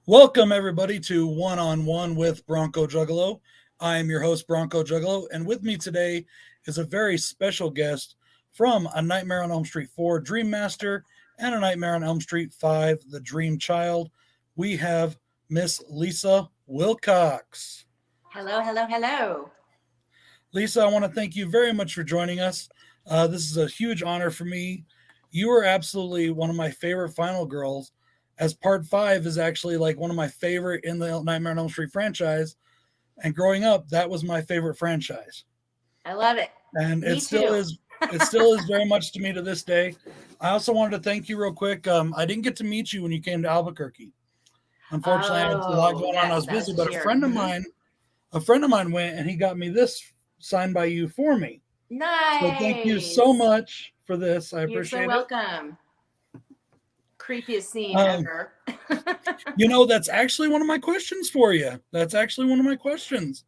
Welcome, everybody, to One on One with BroncoJuggalo. I am your host, BroncoJuggalo, and with me today is a very special guest from A Nightmare on Elm Street 4, Dream Master, and A Nightmare on Elm Street 5, The Dream Child. We have Miss Lisa Wilcox. Hello, hello, hello. Lisa, I want to thank you very much for joining us. This is a huge honor for me. You are absolutely one of my favorite final girls, as part 5 is actually like one of my favorite in the Nightmare on Elm Street franchise. And growing up, that was my favorite franchise. I love it. And Me too. it still is very much to me to this day. I also wanted to thank you real quick. I didn't get to meet you when you came to Albuquerque. Unfortunately, I had a lot Oh, going on. I yes, was that busy, was but this year. a friend of mine went and he got me this signed by you for me. So thank you so Nice. much for this. I You're so appreciate it. welcome. Creepiest scene Um, ever. that's actually one of my questions for you. That's actually one of my questions.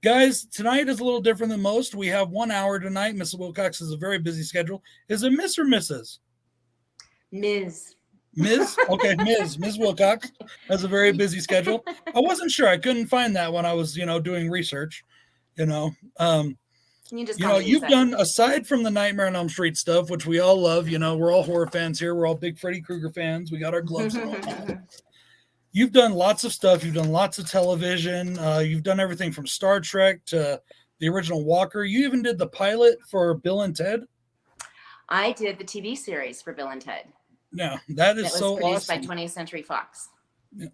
Guys, tonight is a little different than most. We have 1 hour tonight. Mrs. Wilcox has a very busy schedule. Is it Miss or Mrs.? Ms. Ms. Okay, Ms. Wilcox has a very busy schedule. I wasn't sure. I couldn't find that when I was, doing research. You know, um, You can just call me you've Lisa. done aside from the Nightmare on Elm Street stuff, which we all love. We're all horror fans here. We're all big Freddy Krueger fans. We got our gloves and all that. You've done lots of stuff. You've done lots of television. You've done everything from Star Trek to the original Walker. You even did the pilot for Bill and Ted. I did the TV series for Bill and Ted. Yeah, that is It was so produced awesome. by 20th Century Fox. Yeah.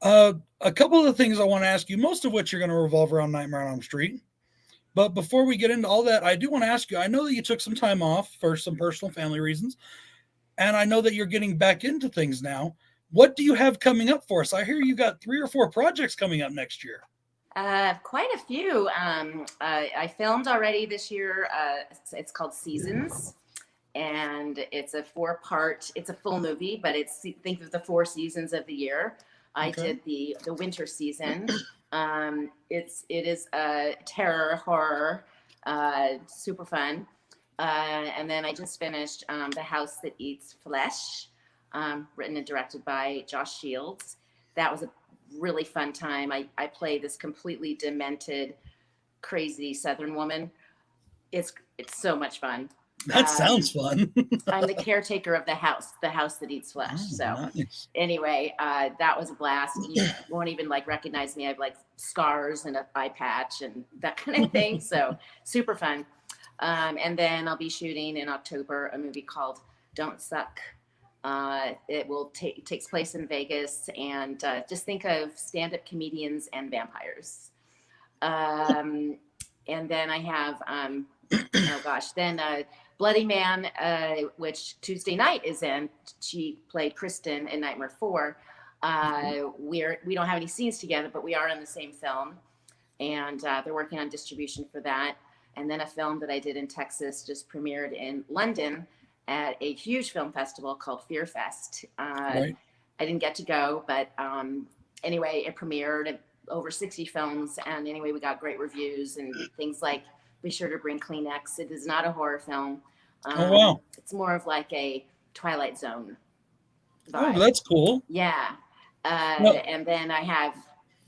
A couple of the things I want to ask you, most of which are going to revolve around Nightmare on Elm Street. But before we get into all that, I do want to ask you, I know that you took some time off for some personal family reasons, and I know that you're getting back into things now. What do you have coming up for us? I hear you got 3 or 4 projects coming up next year. Quite a few. I filmed already this year. It's called Seasons, and it's a 4-part. It's a full movie, but think of the 4 seasons of the year. I did the winter season. It is a terror horror, super fun. And then I just finished The House That Eats Flesh, written and directed by Josh Shields. That was a really fun time. I play this completely demented, crazy Southern woman. It's so much fun. That sounds fun. I'm the caretaker of the house that eats flesh. Nice. Anyway, that was a blast. You won't even recognize me. I have scars and an eye patch and that kind of thing. So super fun. And then I'll be shooting in October a movie called Don't Suck. It will takes place in Vegas, and just think of stand-up comedians and vampires. And then I have Bloody Man, which Tuesday night is in. She played Kristen in Nightmare 4. We don't have any scenes together, but we are in the same film, and they're working on distribution for that. And then a film that I did in Texas just premiered in London at a huge film festival called Fear Fest. Right. I didn't get to go, but anyway, it premiered at over 60 films. And anyway, we got great reviews and things like, be sure to bring Kleenex. It is not a horror film. Oh, wow. It's more of like a Twilight Zone vibe. Oh, that's cool. Yeah. And then I have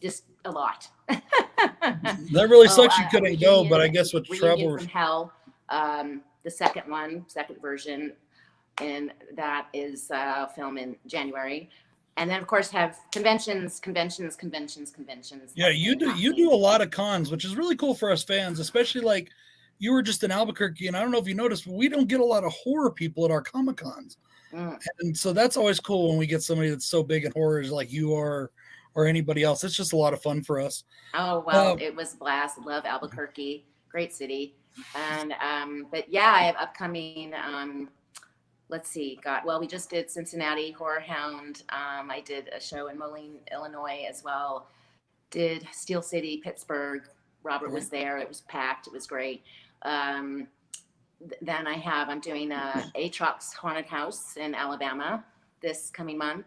just a lot. That really sucks you couldn't go, but I guess with Reunion from Hell, the second version, and that is film in January. And then of course have conventions. Yeah, you do a lot of cons, which is really cool for us fans, especially you were just in Albuquerque, and I don't know if you noticed, but we don't get a lot of horror people at our Comic Cons. And so that's always cool when we get somebody that's so big in horrors like you are, or anybody else. It's just a lot of fun for us. Oh, well, it was a blast. Love Albuquerque. Great city. And, but yeah, I have upcoming, let's see, we just did Cincinnati Horror Hound. I did a show in Moline, Illinois as well. Did Steel City, Pittsburgh. Robert was there. It was packed. It was great. Then I'm doing Atrox Haunted House in Alabama this coming month.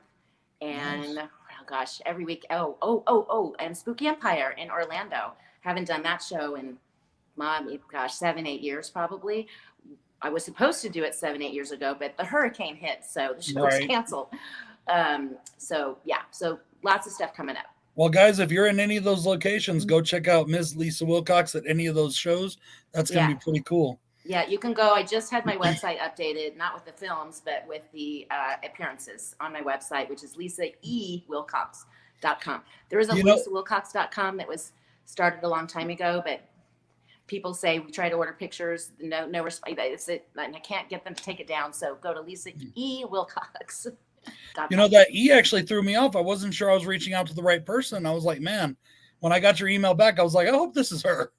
And Nice. oh gosh, every week. And Spooky Empire in Orlando. Haven't done that show in 7-8 years probably. I was supposed to do it 7-8 years ago, but the hurricane hit, so the show was canceled. So lots of stuff coming up. Well, guys, if you're in any of those locations, go check out Ms. Lisa Wilcox at any of those shows. That's going to be pretty cool. Yeah, you can go. I just had my website updated, not with the films, but with the appearances on my website, which is lisaewilcox.com. There is a lisawilcox.com that was started a long time ago, but people say we try to order pictures, no response. I can't get them to take it down. So go to lisaewilcox.com. That E actually threw me off. I wasn't sure I was reaching out to the right person. I was like, man, when I got your email back, I was like, I hope this is her.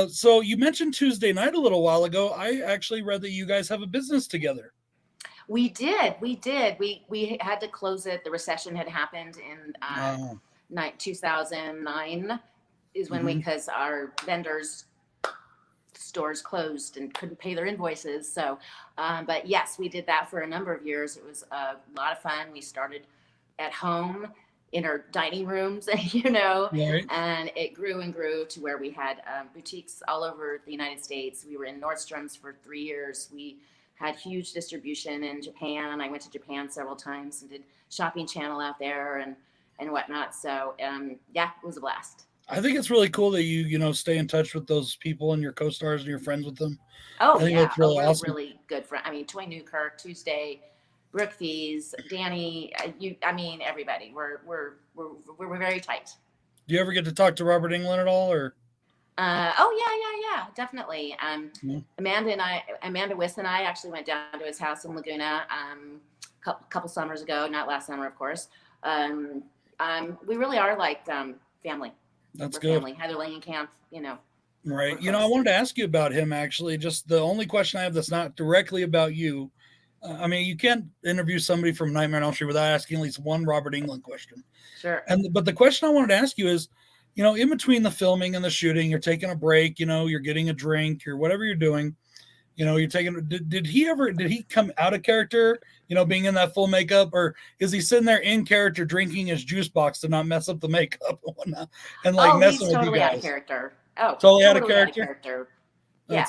So you mentioned Tuesday night a little while ago. I actually read that you guys have a business together. We did. We had to close it. The recession had happened in 2009 is when because our vendors stores closed and couldn't pay their invoices. So, but yes, we did that for a number of years. It was a lot of fun. We started at home in our dining rooms, and it grew and grew to where we had boutiques all over the United States. We were in Nordstrom's for 3 years. We had huge distribution in Japan. I went to Japan several times and did Shopping Channel out there and whatnot. So it was a blast. I think it's really cool that you stay in touch with those people and your co-stars and you're friends with them. Oh, I think that's really awesome. Really good friend. I mean, Toy Newkirk, Tuesday, Brooke Fees, Danny, everybody. We're very tight. Do you ever get to talk to Robert Englund at all, or? Yeah, definitely. Amanda Wiss and I actually went down to his house in Laguna couple summers ago, not last summer, of course. We really are like family. We're good. Family. Heather Langenkamp, Right. I wanted to ask you about him, actually. Just the only question I have that's not directly about you. You can't interview somebody from Nightmare on Elm Street without asking at least one Robert Englund question. Sure. But the question I wanted to ask you is, in between the filming and the shooting, you're taking a break, you're getting a drink or whatever you're doing, you're taking, did he come out of character, being in that full makeup, or is he sitting there in character drinking his juice box to not mess up the makeup and whatnot, and messing with totally you guys? Out of character. Oh, totally out of character. Yeah.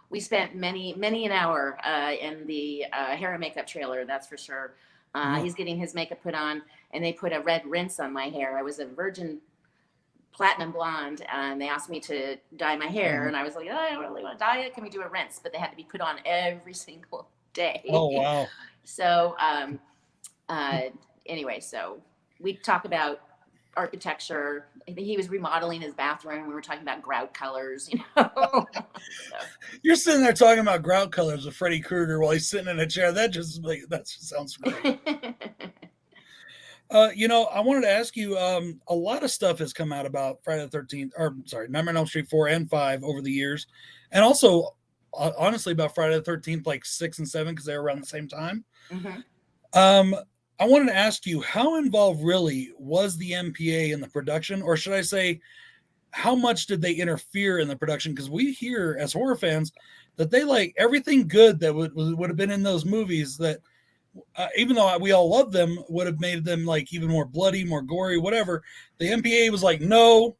We spent many an hour in the hair and makeup trailer. That's for sure. He's getting his makeup put on, and they put a red rinse on my hair. I was a virgin platinum blonde, and they asked me to dye my hair, and I was like, I don't really want to dye it. Can we do a rinse? But they had to be put on every single day. Oh, wow. So anyway, so we talk about architecture. I think he was remodeling his bathroom. We were talking about grout colors, So. You're sitting there talking about grout colors with Freddy Krueger while he's sitting in a chair. That just sounds great. I wanted to ask you, a lot of stuff has come out about Nightmare on Elm Street 4 and 5 over the years. And also, honestly, about Friday the 13th, like 6 and 7, because they were around the same time. Mm-hmm. I wanted to ask you, how involved really was the MPAA in the production? Or should I say, how much did they interfere in the production? Because we hear as horror fans that they like everything good that would have been in those movies that, even though we all love them, would have made them like even more bloody, more gory, whatever. The MPAA was like, no.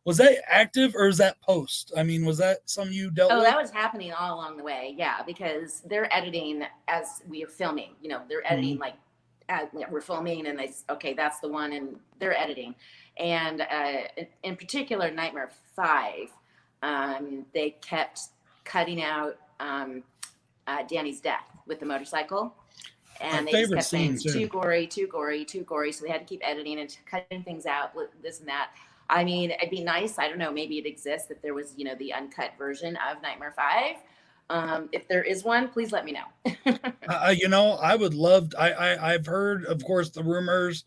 Was that active or is that post? Was that something you dealt with? Oh, that was happening all along the way. Yeah, because they're editing as we are filming. They're editing as we're filming, and that's the one, and they're editing. And in particular, Nightmare 5, they kept cutting out Danny's death with the motorcycle, and they just kept saying too gory. So they had to keep editing and cutting things out, this and that. It'd be nice. I don't know. Maybe it exists if there was, the uncut version of Nightmare 5. If there is one, please let me know. I would love. I've heard, of course, the rumors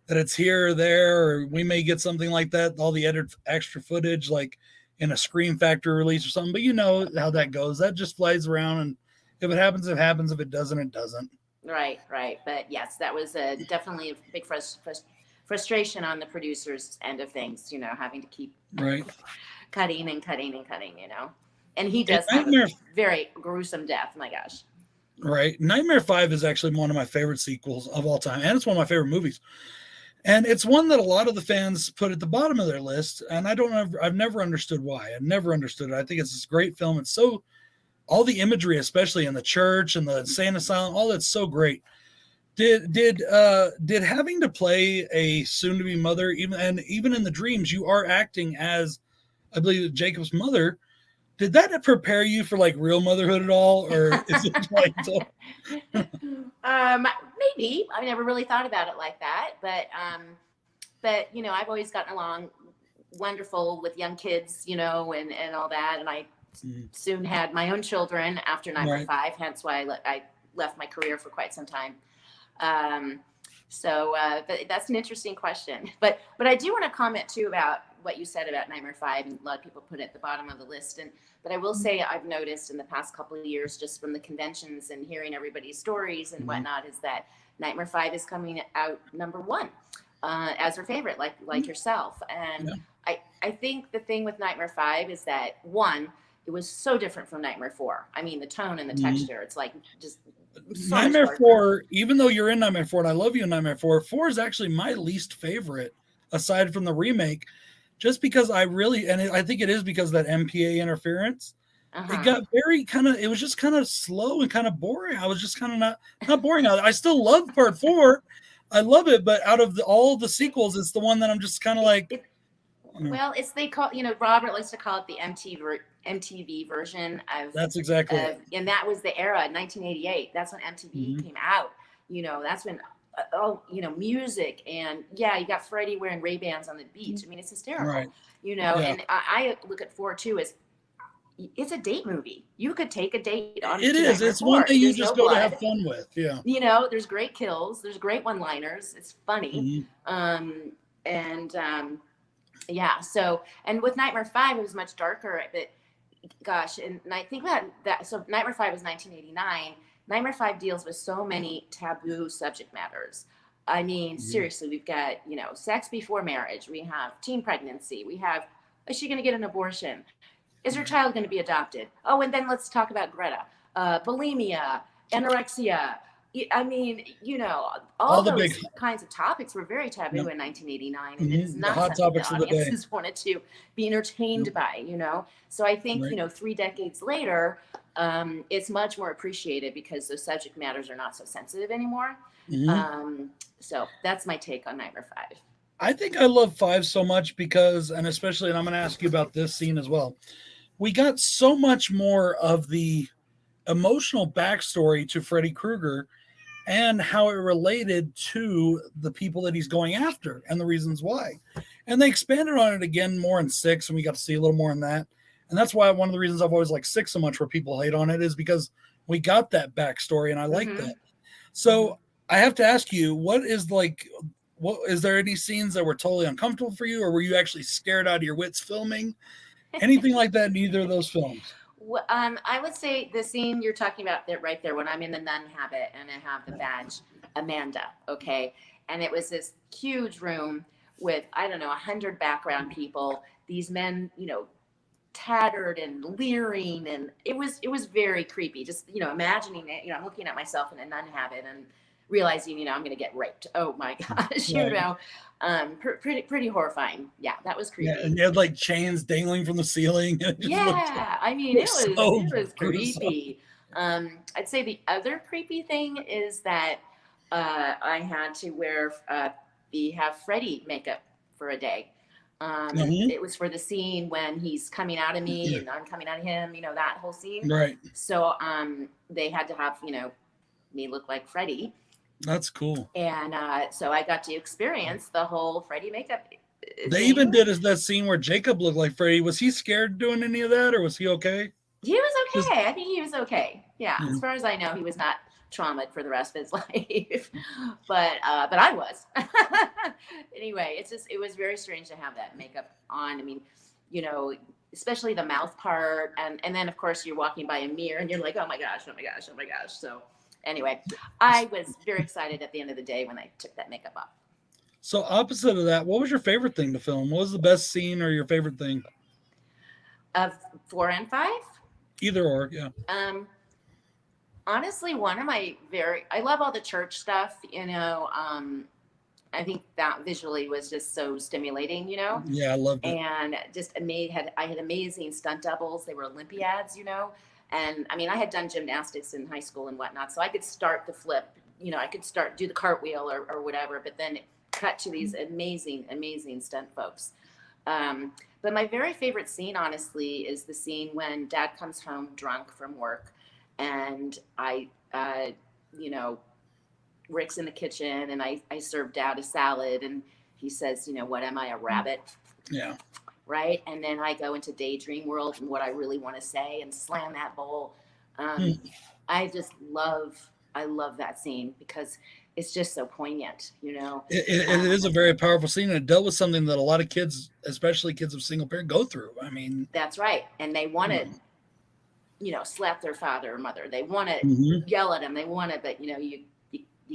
that it's here or there, or we may get something like that. All the edited extra footage, like in a Scream Factory release or something. But you know how that goes. That just flies around, and if it happens, it happens. If it doesn't, it doesn't. Right. But yes, that was definitely a big frustration on the producers' end of things, having to keep cutting. And he does have a very gruesome death. My gosh. Right. Nightmare 5 is actually one of my favorite sequels of all time. And it's one of my favorite movies. And it's one that a lot of the fans put at the bottom of their list. And I've never understood why. I've never understood it. I think it's this great film. It's all the imagery, especially in the church and the insane asylum, all that's so great. Did having to play a soon-to-be mother, even in the dreams, you are acting as, I believe, Jacob's mother. Did that prepare you for like real motherhood at all, or is it like Maybe. I never really thought about it like that, but you know, I've always gotten along wonderful with young kids, you know, and all that, and I soon had my own children after Nightmare Right. 5, hence why I left my career for quite some time. But that's an interesting question. But I do want to comment too about what you said about Nightmare 5, and a lot of people put it at the bottom of the list. But I will say I've noticed in the past couple of years, just from the conventions and hearing everybody's stories and whatnot, is that Nightmare 5 is coming out #1 as her favorite, like yourself. And I think the thing with Nightmare 5 is that, one, it was so different from Nightmare 4. I mean, the tone and the texture, it's like just so Nightmare 4, even though you're in Nightmare 4, and I love you in Nightmare 4, 4 is actually my least favorite, aside from the remake, just because I think it is because of that MPAA interference. It got very it was just kind of slow and kind of boring. I was just kind of not boring. I still love part 4. I love it, but out of all the sequels, it's the one that I'm just kind of like. Well, they call, you know, Robert likes to call it the MTV version of. That's exactly it. And that was the era, 1988. That's when MTV came out. You know, that's when, you know, music, and you got Freddie wearing Ray-Bans on the beach. I mean, it's hysterical. Right. You know, and I look at 4 too as it's a date movie. You could take a date on it. It's one that you just go to have fun with. Yeah. You know, there's great kills, there's great one-liners. It's funny. So, and with Nightmare 5, it was much darker, but gosh, and I think that so Nightmare 5 was 1989. Nightmare 5 deals with so many taboo subject matters. I mean, seriously, we've got, you know, sex before marriage. We have teen pregnancy. We have, is she going to get an abortion? Is her child going to be adopted? Oh, and then let's talk about Greta. Bulimia, anorexia. I mean, you know, all those big kinds of topics were very taboo in 1989, and it is not hot something topics that audiences wanted to be entertained by, you know. So I think, you know, 3 decades later, it's much more appreciated because those subject matters are not so sensitive anymore. So that's my take on Nightmare 5. I think I love 5 so much because, and especially, and I'm going to ask you about this scene as well, we got so much more of the emotional backstory to Freddy Krueger and how it related to the people that he's going after and the reasons why. And they expanded on it again more in 6, and we got to see a little more in that. And that's why one of the reasons I've always liked 6 so much, where people hate on it, is because we got that backstory, and I like that. So I have to ask you, what is there any scenes that were totally uncomfortable for you, or were you actually scared out of your wits filming? Anything like that in either of those films? Well, I would say the scene you're talking about there, right there, when I'm in the nun habit and I have the badge, Amanda, okay? And it was this huge room with, I don't know, 100 background people, these men, you know, tattered and leering, and it was very creepy. Just, you know, imagining it, you know, I'm looking at myself in a nun habit and realizing, you know, I'm going to get raped. Oh my gosh, you know, pretty horrifying. Yeah, that was creepy. Yeah, and you had like chains dangling from the ceiling. I mean, it was creepy. I'd say the other creepy thing is that I had to have Freddy makeup for a day. It was for the scene when he's coming out of me and I'm coming out of him, you know, that whole scene. Right. So they had to have, you know, me look like Freddy. That's cool. And so I got to experience the whole Freddy makeup. They even did that scene where Jacob looked like Freddy. Was he scared doing any of that, or was he okay? He was okay. I think he was okay. Yeah, as far as I know, he was not traumatized for the rest of his life. But I was. Anyway, it was very strange to have that makeup on. I mean, you know, especially the mouth part, and then of course you're walking by a mirror and you're like, oh my gosh. So anyway, I was very excited at the end of the day when I took that makeup off. So opposite of that, what was your favorite thing to film? What was the best scene or your favorite thing? Of 4 and 5? Either or, yeah. Honestly, I love all the church stuff, you know. I think that visually was just so stimulating, you know. Yeah, I loved it. And just I had amazing stunt doubles. They were Olympiads, you know. And I mean, I had done gymnastics in high school and whatnot, so I could start the flip I could do the cartwheel or whatever, but then it cut to these amazing stunt folks. But my very favorite scene, honestly, is the scene when Dad comes home drunk from work, and Rick's in the kitchen, and I serve Dad a salad, and he says, what am I, a rabbit? Yeah. Right. And then I go into daydream world and what I really want to say and slam that bowl. I love that scene because it's just so poignant, It is a very powerful scene, and it dealt with something that a lot of kids, especially kids of single parent, go through. I mean, that's right. And they want to, slap their father or mother. They want to yell at him. They want to, but you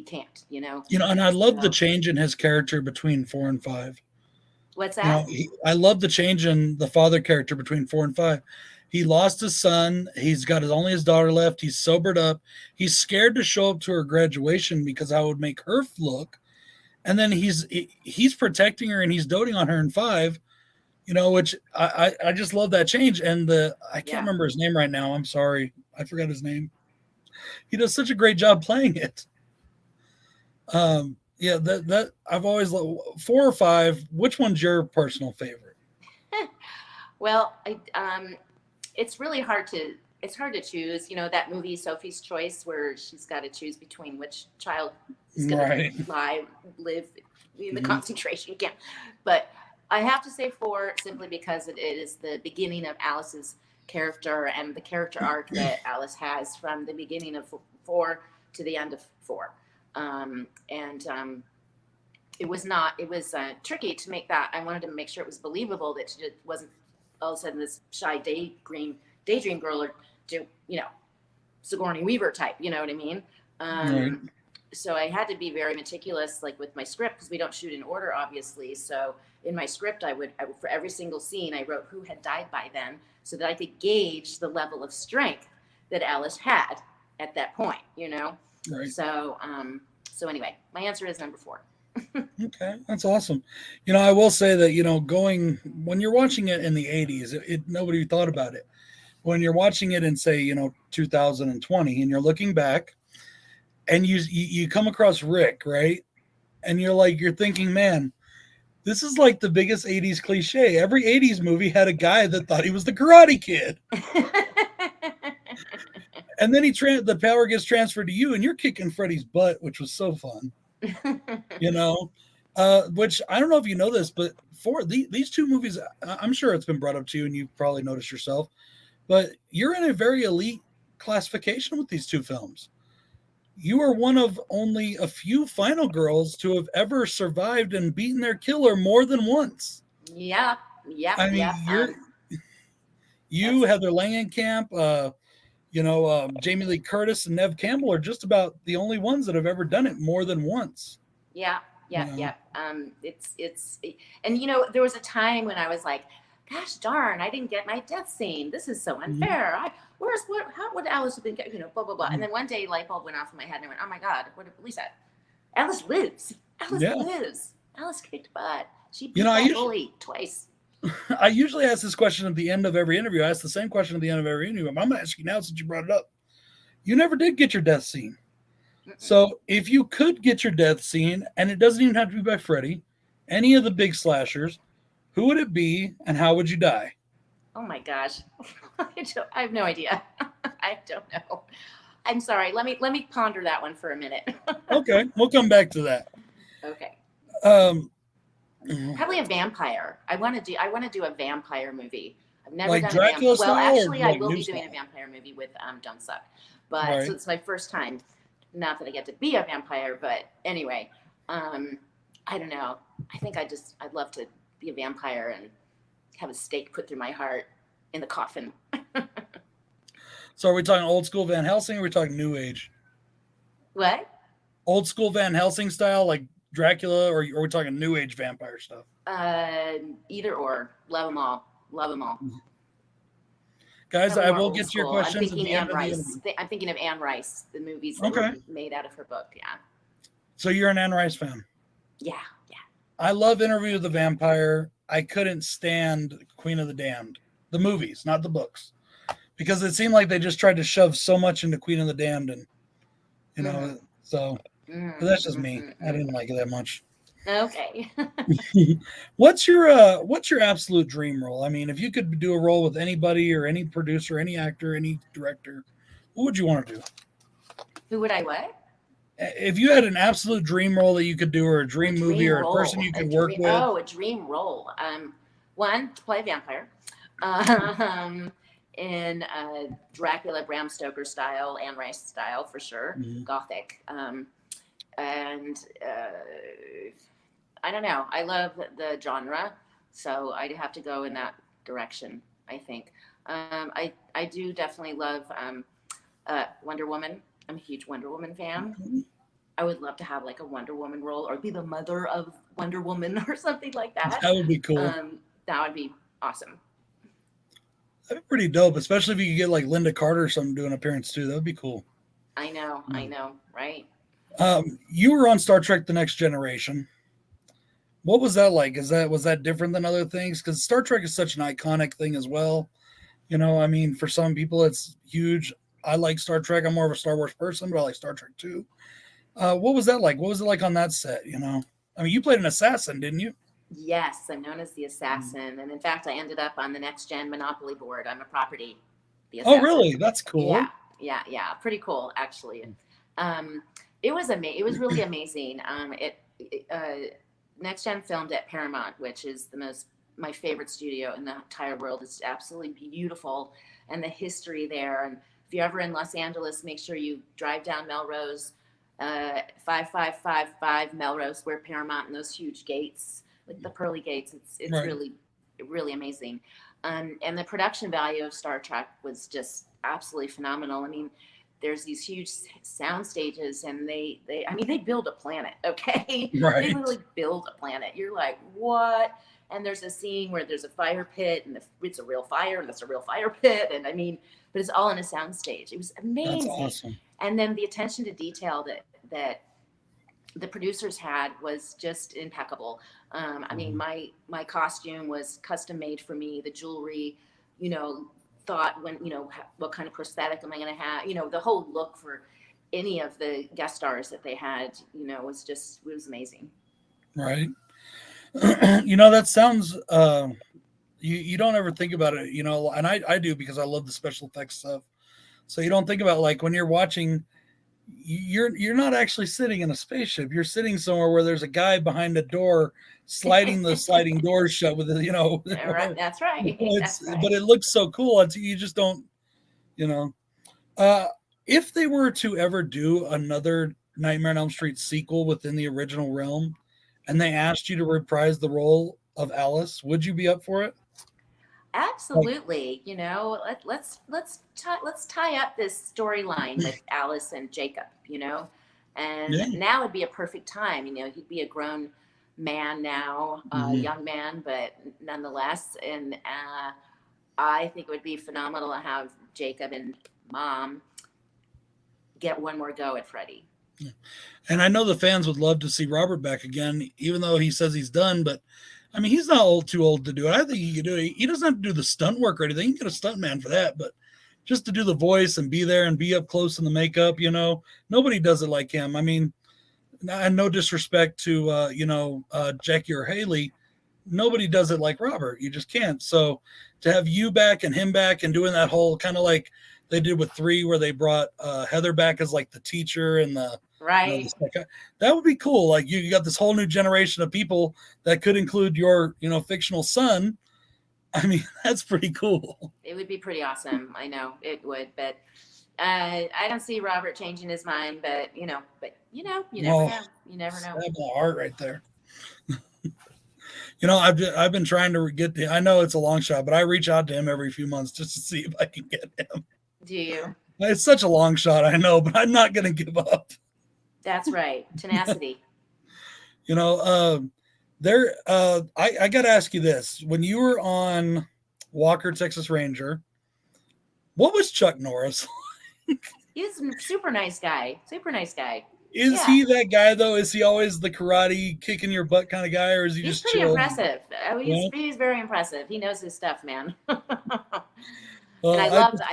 can't, and I love the change in his character between 4 and 5. What's that? I love the change in the father character between 4 and 5. He lost his son. He's got only his daughter left. He's sobered up. He's scared to show up to her graduation because I would make her look. And then he's protecting her and he's doting on her in 5, which I just love that change. And I can't remember his name right now. I'm sorry. I forgot his name. He does such a great job playing it. Yeah, that I've always loved. 4 or 5. Which one's your personal favorite? Well, it's really hard to choose. That movie Sophie's Choice, where she's got to choose between which child is going to live in the concentration camp. But I have to say 4 simply because it is the beginning of Alice's character and the character arc that Alice has from the beginning of 4 to the end of 4. It was tricky to make that. I wanted to make sure it was believable that she wasn't all of a sudden this shy daydream girl or Sigourney Weaver type, you know what I mean? Right. So I had to be very meticulous, like with my script, because we don't shoot in order, obviously. So in my script, I would for every single scene, I wrote who had died by then, so that I could gauge the level of strength that Alice had at that point, Right. So anyway, my answer is number 4. Okay, that's awesome. I will say that when you're watching it in the 80s, nobody thought about it. When you're watching it in, say, 2020, and you're looking back, and you come across Rick, right? And you're thinking, man, this is like the biggest 80s cliche. Every 80s movie had a guy that thought he was the Karate Kid. And then the power gets transferred to you, and you're kicking Freddy's butt, which was so fun. Which I don't know if you know this, but for these 2 movies, I'm sure it's been brought up to you, and you've probably noticed yourself, but you're in a very elite classification with these 2 films. You are one of only a few final girls to have ever survived and beaten their killer more than once. Yeah. I mean, you, Heather Langenkamp, Jamie Lee Curtis and Neve Campbell are just about the only ones that have ever done it more than once. Yeah. And there was a time when I was like, gosh darn, I didn't get my death scene. This is so unfair. How would Alice have been, blah, blah, blah. And then one day light bulb went off in my head and I went, oh my God, what did Lisa? Alice lives. Lives. Alice kicked butt. She beat that bully twice. I usually ask this question at the end of every interview. I ask the same question at the end of every interview. I'm going to ask you now since you brought it up. You never did get your death scene. So if you could get your death scene, and it doesn't even have to be by Freddy, any of the big slashers, who would it be and how would you die? Oh my gosh. I have no idea. I don't know. I'm sorry. Let me ponder that one for a minute. Okay. We'll come back to that. Okay. Probably a vampire. I want to do a vampire movie. I've never done Dracula a vampire. Well, actually, I will be style? doing a vampire movie with Don't Suck. But so it's my first time. Not that I get to be a vampire, but anyway, I don't know. I think I'd love to be a vampire and have a stake put through my heart in the coffin. So are we talking old school Van Helsing or are we talking new age? What? Old school Van Helsing style, like Dracula, or are we talking new age vampire stuff? Either or. Love them all. Love them all. Guys, I will get to your questions. I'm thinking of Anne Rice, the movies that were made out of her book. Yeah. So you're an Anne Rice fan? Yeah. I love Interview with the Vampire. I couldn't stand Queen of the Damned, the movies, not the books, because it seemed like they just tried to shove so much into Queen of the Damned, and so But that's just me. I didn't like it that much. Okay. What's your absolute dream role? I mean, if you could do a role with anybody or any producer, any actor, any director, what would you want to do? Who would I what? If you had an absolute dream role that you could do, or a A dream movie, dream or a person role. you could work with. A dream role. One, to play a vampire. Um, in Dracula, Bram Stoker style, Anne Rice style for sure, Gothic. And I don't know. I love the genre, so I'd have to go in that direction. I think. I do definitely love Wonder Woman. I'm a huge Wonder Woman fan. I would love to have like a Wonder Woman role, or be the mother of Wonder Woman or something like that. That would be cool. That would be awesome. That'd be pretty dope, especially if you could get like Linda Carter or something do an appearance too. That would be cool. I know, right? You were on Star Trek: The Next Generation. What was that like? Was that different than other things? Because Star Trek is such an iconic thing as well. You know, I mean, for some people it's huge. I like Star Trek. I'm more of a Star Wars person, but I like Star Trek too. What was that like? What was it like on that set? You know, I mean, you played an assassin, didn't you? Yes, I'm known as the assassin, and in fact, I ended up on the Next Gen Monopoly board. I'm a property. The assassin. Oh, really? That's cool. Yeah. Pretty cool, actually. It was It was really amazing. Next Gen filmed at Paramount, which is my favorite studio in the entire world. It's absolutely beautiful, and the history there. And if you're ever in Los Angeles, make sure you drive down Melrose, 5555 Melrose, where Paramount, and those huge gates, like the pearly gates. It's right. really amazing. And the production value of Star Trek was just absolutely phenomenal. I mean, there's these huge sound stages, and they build a planet. Okay. Right. They literally build a planet. You're like, what? And there's a scene where there's a fire pit, and it's a real fire, and that's a real fire pit. And I mean, but it's all in a sound stage. It was amazing. That's awesome. And then the attention to detail that the producers had was just impeccable. I mean, my costume was custom made for me. The jewelry, thought when, what kind of prosthetic am I going to have? The whole look for any of the guest stars that they had, it was amazing. Right. That sounds, you don't ever think about it, and I do, because I love the special effects stuff. So you don't think about, like, when you're watching, you're not actually sitting in a spaceship. You're sitting somewhere where there's a guy behind a door sliding the sliding doors shut with it, Right, that's right. But it looks so cool. You just don't, if they were to ever do another Nightmare on Elm Street sequel within the original realm, and they asked you to reprise the role of Alice, would you be up for it? Absolutely. Let's tie up this storyline with Alice and Jacob, and now would be a perfect time. He'd be a grown man now, young man, but nonetheless. And I think it would be phenomenal to have Jacob and Mom get one more go at Freddy. Yeah. And I know the fans would love to see Robert back again, even though he says he's done, but I mean, he's not too old to do it. I think he could do it. He doesn't have to do the stunt work or anything. He can get a stunt man for that, but just to do the voice and be there and be up close in the makeup, nobody does it like him. I mean, and no disrespect to, Jackie or Haley, nobody does it like Robert. You just can't. So to have you back and him back and doing that whole kind of like they did with 3, where they brought Heather back as like the teacher and the, right. That would be cool. Like you got this whole new generation of people that could include your, fictional son. I mean, that's pretty cool. It would be pretty awesome. I know it would, but I don't see Robert changing his mind. But you never know. You never know. Stab my heart right there. I've been trying to get I know it's a long shot, but I reach out to him every few months just to see if I can get him. Do you? It's such a long shot, I know, but I'm not going to give up. That's right. Tenacity. I got to ask you this. When you were on Walker, Texas Ranger, what was Chuck Norris like? He's a super nice guy. Is he that guy, though? Is he always the karate kicking your butt kind of guy, or is he just pretty chill? Impressive. He's very impressive. He knows his stuff, man. And I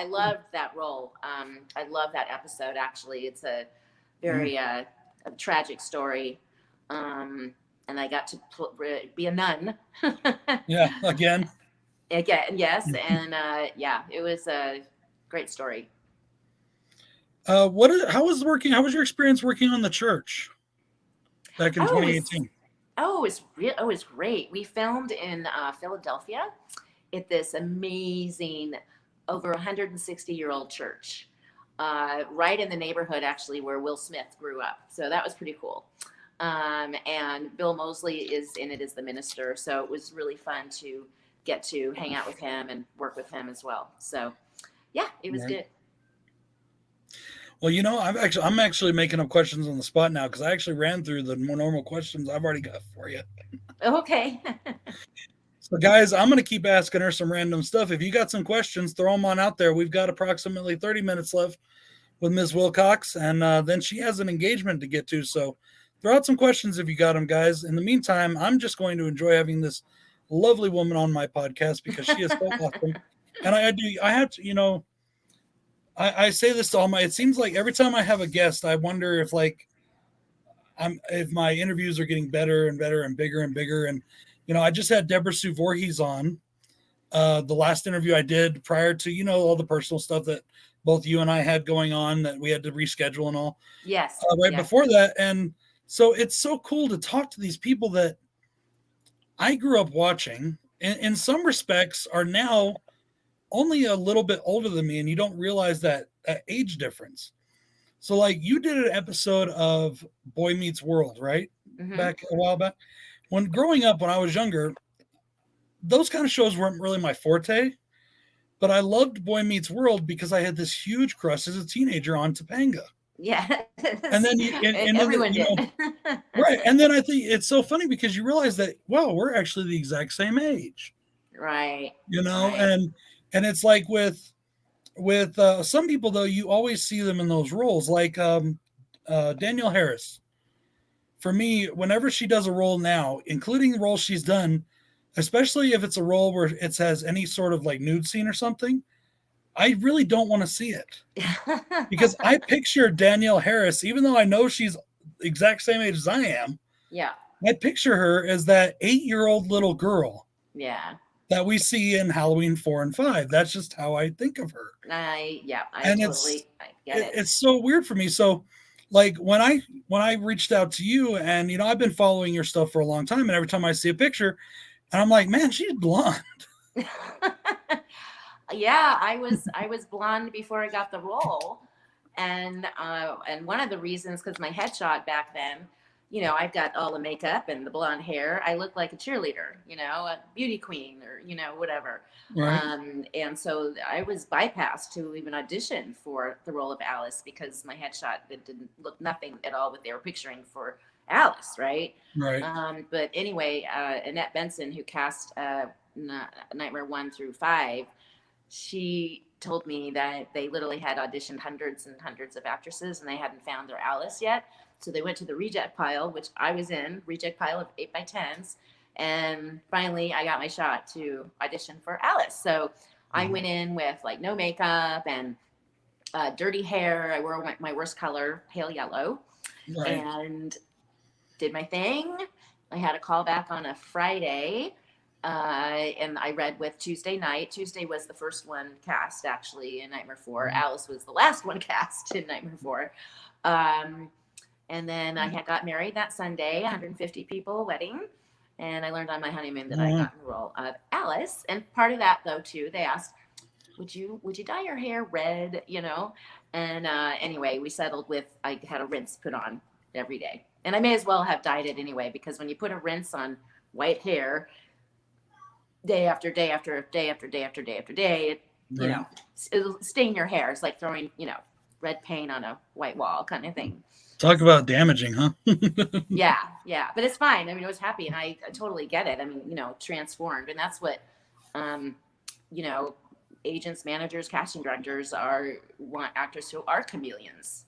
loved that role. I love that episode. Actually, it's a very a tragic story. And I got to be a nun. Yeah, again. Again, yes. And yeah, it was a great story. How was your experience working on the church back in Oh, 2018? it was great. We filmed in Philadelphia at this amazing, over 160-year-old church, right in the neighborhood actually where Will Smith grew up. So that was pretty cool. And Bill Moseley is in it as the minister. So it was really fun to get to hang out with him and work with him as well. So yeah, it was good. Well, I'm actually making up questions on the spot now because I actually ran through the more normal questions I've already got for you. Okay. So, guys, I'm going to keep asking her some random stuff. If you got some questions, throw them on out there. We've got approximately 30 minutes left with Ms. Wilcox, and then she has an engagement to get to. So, throw out some questions if you got them, guys. In the meantime, I'm just going to enjoy having this lovely woman on my podcast because she is so awesome. And I have to, I say this to all it seems like every time I have a guest, I wonder if if my interviews are getting better and better and bigger and bigger. And, I just had Deborah Sue Voorhees on the last interview I did prior to, all the personal stuff that both you and I had going on that we had to reschedule and all. Yes. Before that. And so it's so cool to talk to these people that I grew up watching and in some respects are now only a little bit older than me. And you don't realize that age difference. So like you did an episode of Boy Meets World, right? Mm-hmm. Back a while back. When growing up, when I was younger, those kind of shows weren't really my forte, but I loved Boy Meets World because I had this huge crush as a teenager on Topanga. Yeah. And then everyone did. Right. And then I think it's so funny because you realize that, wow, we're actually the exact same age. Right. Right. And it's like with some people, though, you always see them in those roles, like Danielle Harris. For me, whenever she does a role now, including the roles she's done, especially if it's a role where it has any sort of like nude scene or something, I really don't want to see it. Because I picture Danielle Harris, even though I know she's the exact same age as I am. Yeah. I picture her as that 8-year-old little girl. Yeah. That we see in Halloween 4 and 5. That's just how I think of her. I get it. It's so weird for me. So like when I reached out to you and, I've been following your stuff for a long time. And every time I see a picture and I'm like, man, she's blonde. Yeah, I was blonde before I got the role. And one of the reasons, because my headshot back then, I've got all the makeup and the blonde hair. I look like a cheerleader, a beauty queen or, whatever. Right. And so I was bypassed to even audition for the role of Alice because my headshot, it didn't look nothing at all what they were picturing for Alice. Right. Right. But anyway, Annette Benson, who cast Nightmare 1 through 5, she told me that they literally had auditioned hundreds and hundreds of actresses and they hadn't found their Alice yet. So they went to the reject pile, which I was in, reject pile of 8x10s. And finally, I got my shot to audition for Alice. So I went in with like no makeup and dirty hair. I wore my worst color, pale yellow, and did my thing. I had a call back on a Friday. And I read with Tuesday night. Tuesday was the first one cast actually in Nightmare 4. Alice was the last one cast in Nightmare 4. And then I had got married that Sunday, 150 people wedding. And I learned on my honeymoon that I got the role of Alice. And part of that though too, they asked, would you dye your hair red, And anyway, we settled with, I had a rinse put on every day. And I may as well have dyed it anyway, because when you put a rinse on white hair, day after day after day after day after day after day, it'll stain your hair. It's like throwing, red paint on a white wall kind of thing. Talk about damaging, huh? Yeah. But it's fine. I mean, I was happy and I totally get it. I mean, transformed. And that's what, agents, managers, casting directors want actors who are chameleons,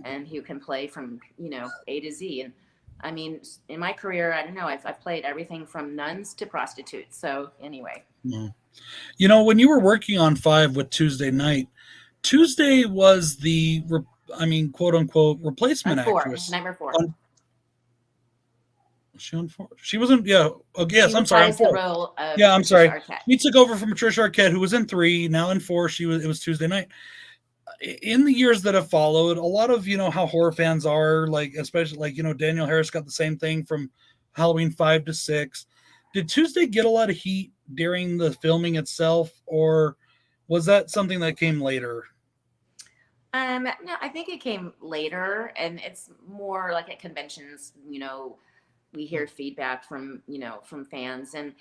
and who can play from, A to Z. And I mean, in my career, I don't know, I've played everything from nuns to prostitutes. So anyway. When you were working on 5 with Tuesday night, Tuesday was the I mean, quote unquote, replacement On four, actress. Nightmare 4. On was she on four? She wasn't. Yeah. Okay. She Yes. I'm sorry. On reprised the four. role of Yeah. I'm Patricia sorry. Arquette. She took over from Patricia Arquette, who was in 3. Now in 4, she was. It was Tuesday night. In the years that have followed, a lot of how horror fans are, like especially like Daniel Harris got the same thing from Halloween 5 to 6. Did Tuesday get a lot of heat during the filming itself, or was that something that came later? No, I think it came later, and it's more like at conventions. We hear feedback from from fans, and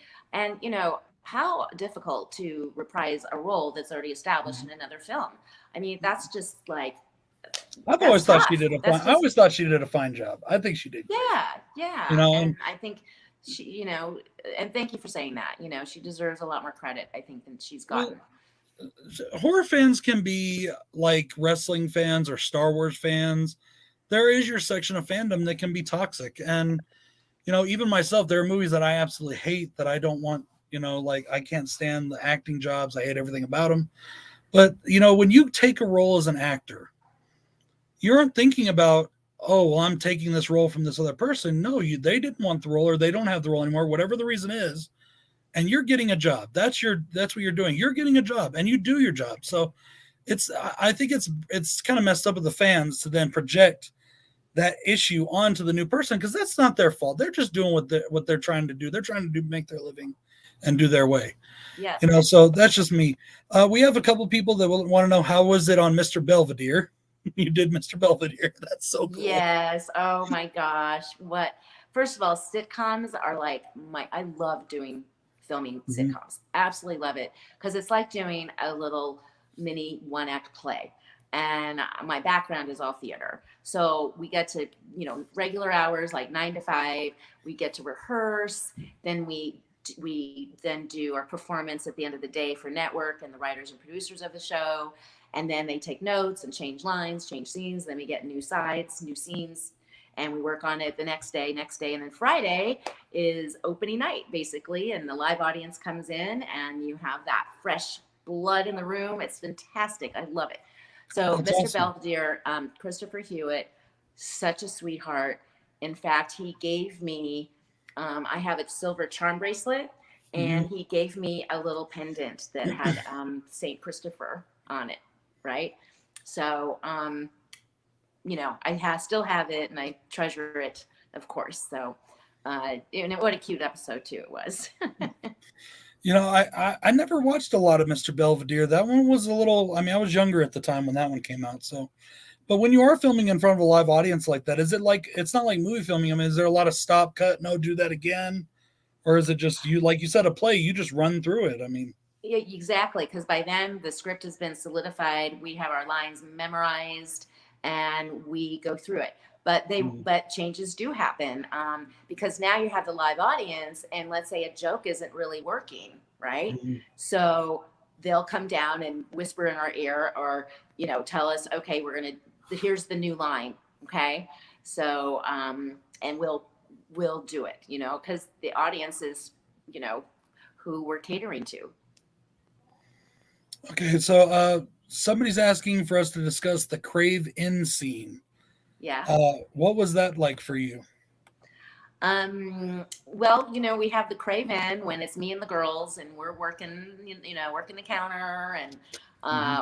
how difficult to reprise a role that's already established in another film. I mean, that's just like I've that's always thought she tough. did a fine. That's I just always thought she did a fine job. I think she did great. yeah, yeah. And And I think she, and thank you for saying that. She deserves a lot more credit, I think, than she's well, gotten. horror fans can be like wrestling fans or Star Wars fans. There is your section of fandom that can be toxic, and even myself, there are movies that I absolutely hate that I don't want. Like I can't stand the acting jobs. I hate everything about them. But when you take a role as an actor, you aren't thinking about, oh, well, I'm taking this role from this other person. No, they didn't want the role, or they don't have the role anymore, whatever the reason is, and you're getting a job. That's what you're doing. You're getting a job, and you do your job. So I think it's kind of messed up with the fans to then project that issue onto the new person, because that's not their fault. They're just doing what they're trying to do. They're trying to make their living and do their way. Yes. So that's just me. We have a couple people that want to know, how was it on Mr. Belvedere? You did Mr. Belvedere. That's so cool. Yes. Oh my gosh. First of all, sitcoms are like I love filming sitcoms. Absolutely love it. Because it's like doing a little mini one-act play. And my background is all theater. So we get to, regular hours, like 9 to 5, we get to rehearse. Then we then do our performance at the end of the day for network and the writers and producers of the show. And then they take notes and change lines, change scenes. Then we get new sides, new scenes, and we work on it the next day. And then Friday is opening night, basically. And the live audience comes in, and you have that fresh blood in the room. It's fantastic. I love it. So That's Mr. awesome. Belvedere, Christopher Hewitt, such a sweetheart. In fact, he gave me, I have a silver charm bracelet, and he gave me a little pendant that had St. Christopher on it, right? So, I still have it, and I treasure it, of course. So, and what a cute episode, too, it was. I never watched a lot of Mr. Belvedere. That one was a little, I was younger at the time when that one came out. So, but when you are filming in front of a live audience like that, is it like, it's not like movie filming? Is there a lot of stop, cut, no, do that again? Or is it just like you said, a play, you just run through it? Yeah, exactly. Because by then the script has been solidified. We have our lines memorized, and we go through it. But but changes do happen, because now you have the live audience, and let's say a joke isn't really working, right? So they'll come down and whisper in our ear, or tell us, okay, here's the new line, okay? So and we'll do it, because the audience is who we're catering to. Okay, so somebody's asking for us to discuss the Crave Inn scene. Yeah. What was that like for you? Well, we have the Crave Inn when it's me and the girls, and we're working, working the counter, and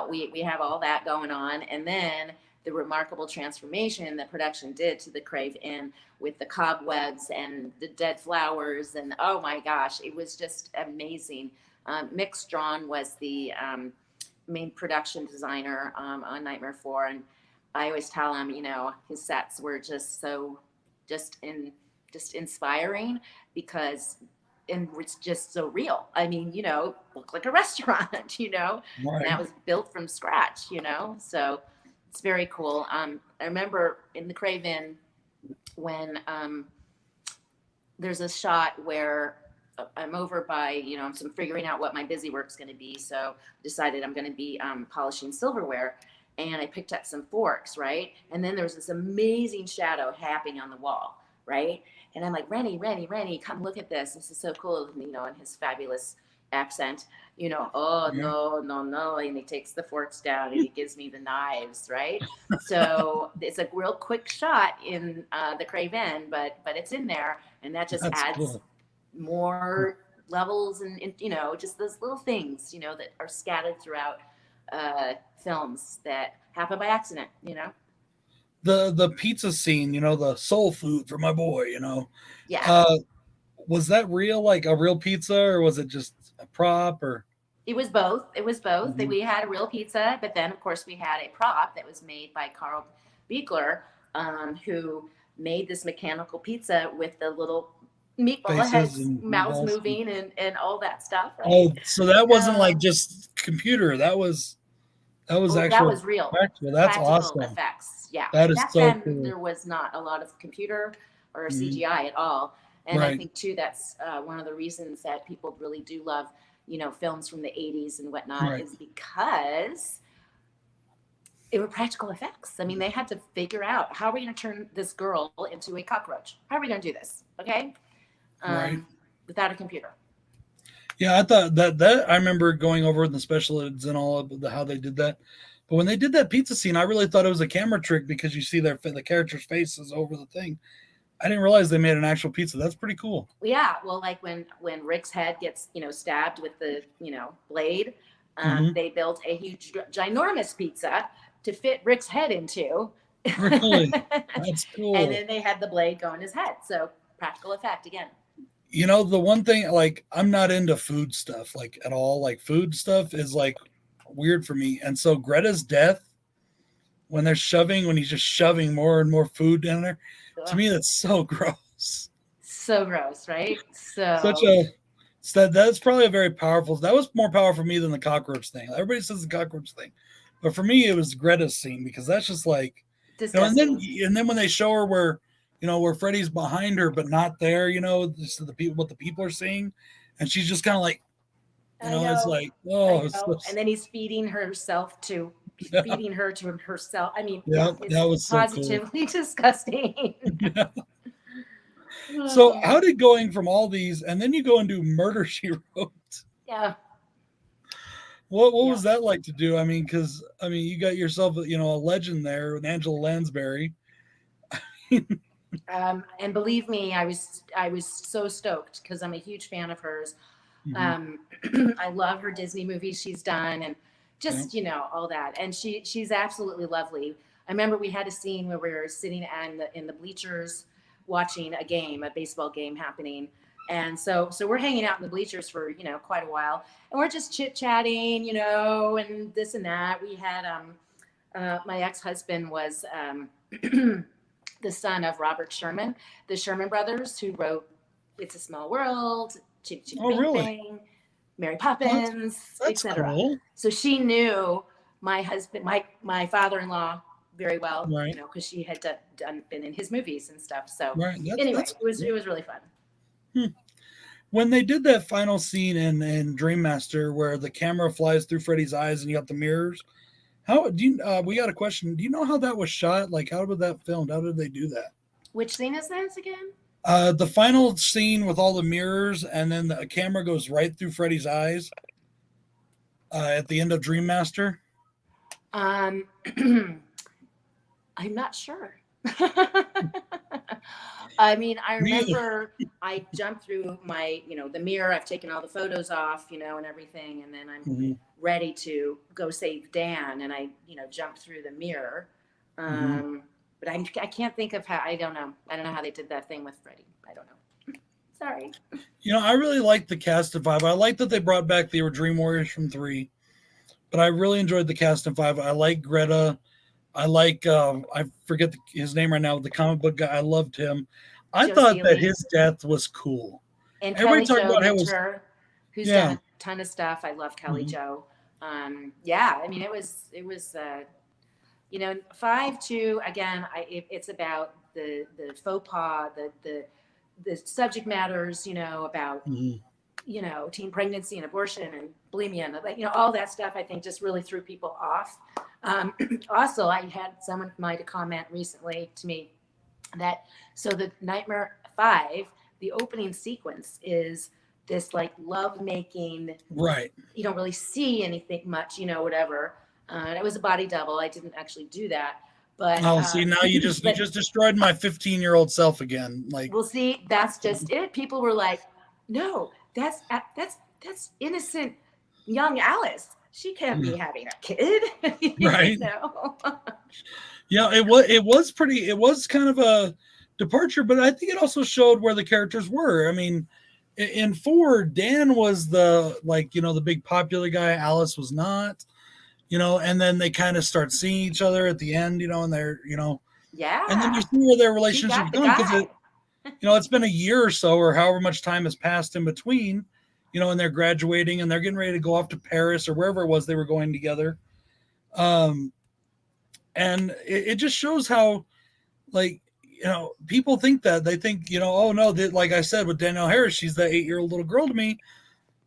we have all that going on. And then the remarkable transformation that production did to the Crave Inn with the cobwebs and the dead flowers, and oh my gosh, it was just amazing. Mick Strawn was the main production designer on Nightmare 4, and I always tell him, his sets were just inspiring, because it's just so real. Looked like a restaurant, Right. and that was built from scratch, so it's very cool. I remember in the Crave Inn when there's a shot where I'm over by, I'm figuring out what my busy work's going to be. So decided I'm going to be polishing silverware, and I picked up some forks, right? And then there was this amazing shadow happening on the wall, right? And I'm like, Rennie, come look at this. This is so cool, in his fabulous accent, you know, oh Yeah. no, no, no. And he takes the forks down and he gives me the knives, right? So it's a real quick shot in the Craven, but it's in there, and that just That's adds cool. more levels and you know, just those little things, you know, that are scattered throughout films that happen by accident, you know. The pizza scene, the soul food for my boy, Yeah, uh, was that real, like a real pizza, or was it just a prop, or? it was both. It was both. Mhm. We had a real pizza, but then of course we had a prop that was made by Carl Biegler, who made this mechanical pizza with the little meatball Faces heads, and mouths meatballs. moving, and all that stuff, right? Oh, so that wasn't like So, just computer. That was oh, that actual was real practical. That's practical awesome. effects. Yeah, That is back so then cool. there was not a lot of computer or Mhm. CGI at all, and I Right, think too that's one of the reasons that people really do love, you know, films from the '80s and whatnot, right. is because it were practical effects. I mean, they had to figure out, how are we going to turn this girl into a cockroach? How are we going to do this? Okay, Right. um, without a computer. Yeah, I thought that I remember going over the special eds and all of how they did that. But when they did that pizza scene, I really thought it was a camera trick because you see the character's faces over the thing. I didn't realize they made an actual pizza. That's pretty cool. Yeah, well, like when Rick's head gets, you know, stabbed with the, you know, blade, Hmm. they built a huge, ginormous pizza to fit Rick's head into, Really, and that's cool. then they had the blade go in his head. So practical effect again. The one thing, like, I'm not into food stuff like at all. Like, food stuff is like weird for me. And so Greta's death, when he's just shoving more and more food down there, to Ugh, me that's so gross. so gross, right? Such So a that's probably a very powerful. That was more powerful for me than the cockroach thing. Everybody says the cockroach thing, but for me it was Greta's scene because that's just like, disgusting. and then when they show her where Freddy's behind her but not there, just the people what the people are seeing, and she's just kind of like, I it's know, like, oh, I know. And then he's yeah, feeding her to herself. I mean, yeah, yeah, that it's was so cool. positively disgusting. So Oh, how did going from all these and then you go and do Murder She Wrote? yeah, What yeah. was that like to do? I mean, because you got yourself a legend there with Angela Lansbury. And believe me, I was so stoked because I'm a huge fan of hers. Hmm. Um, I love her Disney movies she's done, and Yeah. just, you know, all that. And she's absolutely lovely. I remember we had a scene where we were sitting in the bleachers watching a baseball game happening. And so we're hanging out in the bleachers for, you know, quite a while, and we're just chit chatting, you know, and this and that. We had my ex husband was the son of Robert Sherman, the Sherman brothers, who wrote "It's a Small World," "Chitty Chitty Oh, Bang really? Bang," "Mary Well, that's Poppins," that's etc. cool. So she knew my husband, my father-in-law, very well, you Right. know, because she had been in his movies and stuff. So Right. That's anyway, it cool. was really fun. Hmm. When they did that final scene in Dream Master where the camera flies through Freddy's eyes and you got the mirrors, how do you? We got a question. Do you know how that was shot? Like, how was that filmed? How did they do that? Which scene is this again? The final scene with all the mirrors, and then the camera goes right through Freddy's eyes at the end of Dream Master. Um, I'm not sure. I mean, I Me either. remember I jumped through my, you know, the mirror. I've taken all the photos off, you know, and everything, and then I'm Hmm. ready to go save Dan, and I, you know, jumped through the mirror. Hmm. But I can't think of how. I don't know. I don't know how they did that thing with Freddie. I don't know. Sorry. I really liked the cast of five. I like that they brought back the Dream Warriors from three, but I really enjoyed the cast of five. I like Greta. I like I forget his name right now. The comic book guy. I loved him. I Joe thought that Seeley his death was cool. and Everybody Kelly talked Jo about how it was. Minter, who's done Yeah. a ton of stuff. I love Kelly Hmm. Jo. Yeah, I mean, it was you know, 5-2 again. It's about the faux pas, the subject matters, you know, about, Hmm. you know, teen pregnancy and abortion and bulimia and, you know, all that stuff. I think just really threw people off. Um, Also, I had someone made a comment recently to me that, so the Nightmare 5, the opening sequence is this like love making. Right. You don't really see anything much, whatever. And it was a body double. I didn't actually do that, but Oh, see, now you just destroyed my 15-year-old self again. Like, well, see, that's just it. People were like, "No, that's innocent young Alice. She can't be having a kid." Right. Yeah, it was kind of a departure, but I think it also showed where the characters were. I mean, in 4, Dan was the the big popular guy. Alice was not, and then they kind of start seeing each other at the end, and they're, yeah, and then you see where their relationship's going, because it's been a year or so, or however much time has passed in between, and they're graduating and they're getting ready to go off to Paris or wherever it was they were going together. And it just shows how, people think that they think, oh no, that, like I said with Danielle Harris, she's that 8-year-old little girl to me.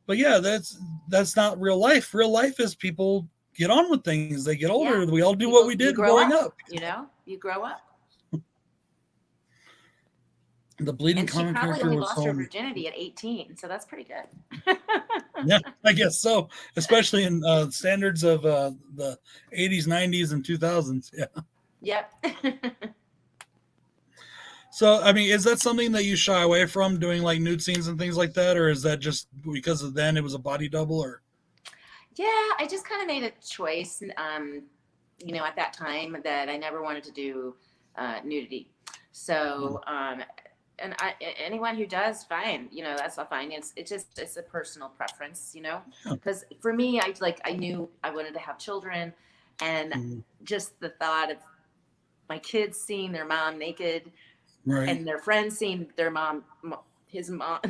But yeah, that's not real life. Real life is people get on with things. They get older. Yeah. We all do what we did growing up. You grow up. The bleeding comic character was. She probably only lost her virginity at 18, so that's pretty good. Yeah, I guess so. Especially in standards of the 80s, 90s, and 2000s. Yeah. Yep. So, I mean, is that something that you shy away from, doing like nude scenes and things like that, or is that just because of then it was a body double, or? Yeah, I just kind of made a choice, at that time, that I never wanted to do nudity. So, and anyone who does, fine, that's all fine. It's a personal preference, because for me, I knew I wanted to have children, and just the thought of my kids seeing their mom naked. Right. And their friends seeing their his mom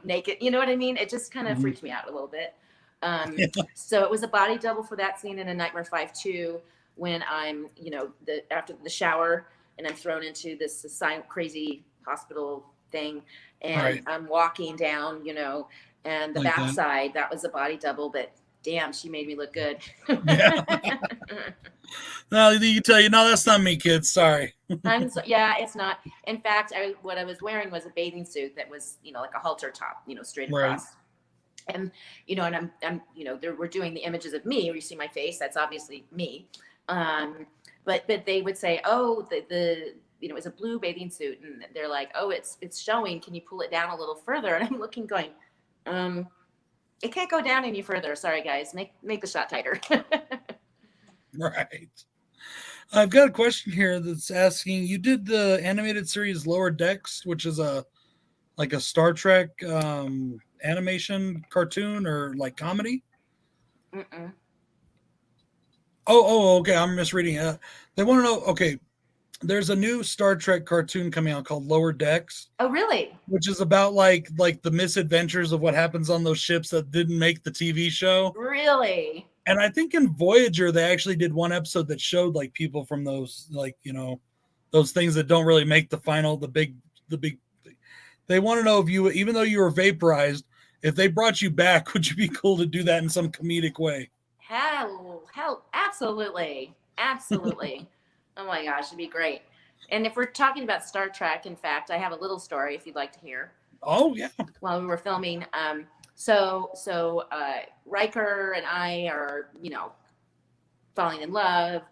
naked, you know what I mean? It just kind of freaked me out a little bit. So it was a body double for that scene in A Nightmare 5-2, when I'm, after the shower, and I'm thrown into this silent, crazy hospital thing, and I'm walking down, and the backside, that was a body double, but damn, she made me look good. Yeah. No, you tell you, no, that's not me, kids. Sorry. It's not. In fact, what I was wearing was a bathing suit that was, like a halter top, straight across. And, and I'm we're doing the images of me, where you see my face. That's obviously me. But they would say, oh, it's a blue bathing suit, and they're like, oh, it's showing. Can you pull it down a little further? And I'm looking, going, it can't go down any further. Sorry, guys. Make the shot tighter. Right. I've got a question here that's asking, you did the animated series Lower Decks, which is a Star Trek animation cartoon or like comedy? Mm-mm. Oh, okay. I'm misreading it. They want to know, okay, there's a new Star Trek cartoon coming out called Lower Decks. Oh, really? Which is about like the misadventures of what happens on those ships that didn't make the TV show. Really? And I think in Voyager, they actually did one episode that showed like people from those, those things that don't really make the final, the big, they want to know if you, even though you were vaporized, if they brought you back, would you be cool to do that in some comedic way? Hell, absolutely. Absolutely. Oh my gosh, it'd be great. And if we're talking about Star Trek, in fact, I have a little story if you'd like to hear. Oh, yeah. While we were filming, So Riker and I are, falling in love,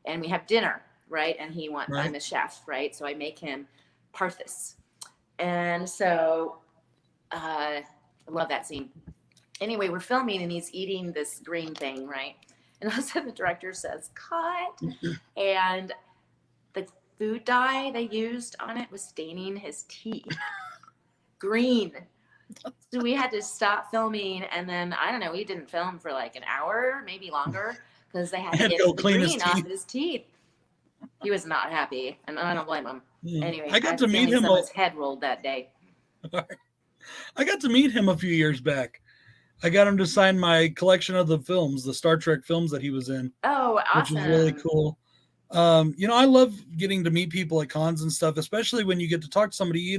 and we have dinner, right? And I'm a chef, right? So I make him Parthas. And so I love that scene. Anyway, we're filming and he's eating this green thing, right? And all of a sudden the director says, cut. And the food dye they used on it was staining his teeth green. So we had to stop filming, and then I don't know, we didn't film for like an hour, maybe longer, because they had to get the green off of his teeth. He was not happy, and I don't blame him. Anyway, I got to meet him. Someone's head rolled that day. I got to meet him a few years back. I got him to sign my collection of the films, the Star Trek films that he was in. Oh, awesome! Which was really cool. I love getting to meet people at cons and stuff, especially when you get to talk to somebody. You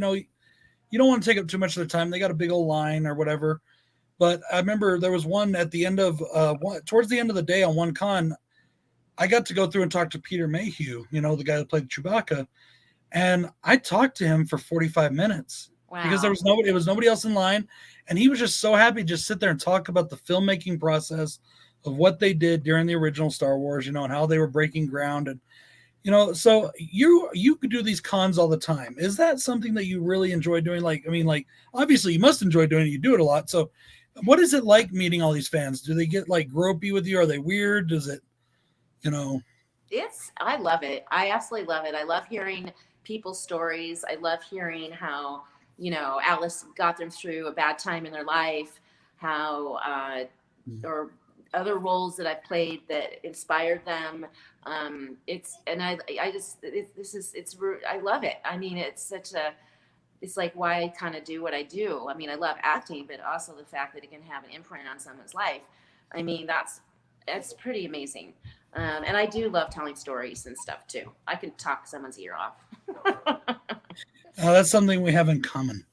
don't want to take up too much of their time. They got a big old line or whatever. But I remember there was one at the end of towards the end of the day on one con, I got to go through and talk to Peter Mayhew, the guy that played Chewbacca. And I talked to him for 45 minutes. because there Wow. was nobody. It was nobody else in line, and he was just so happy to just sit there and talk about the filmmaking process of what they did during the original Star Wars, you know, and how they were breaking ground. And you know, so you could do these cons all the time. Is that something that you really enjoy doing? Like, I mean, like obviously you must enjoy doing it. You do it a lot. So, what is it like meeting all these fans? Do they get like gropey with you? Are they weird? Does it, you know? I love it. I absolutely love it. I love hearing people's stories. I love hearing how, Alice got them through a bad time in their life, how, or other roles that I've played that inspired them. I love it. I mean, it's like why I kind of do what I do. I mean, I love acting, but also the fact that it can have an imprint on someone's life. I mean, that's pretty amazing. And I do love telling stories and stuff too. I can talk someone's ear off. That's something we have in common.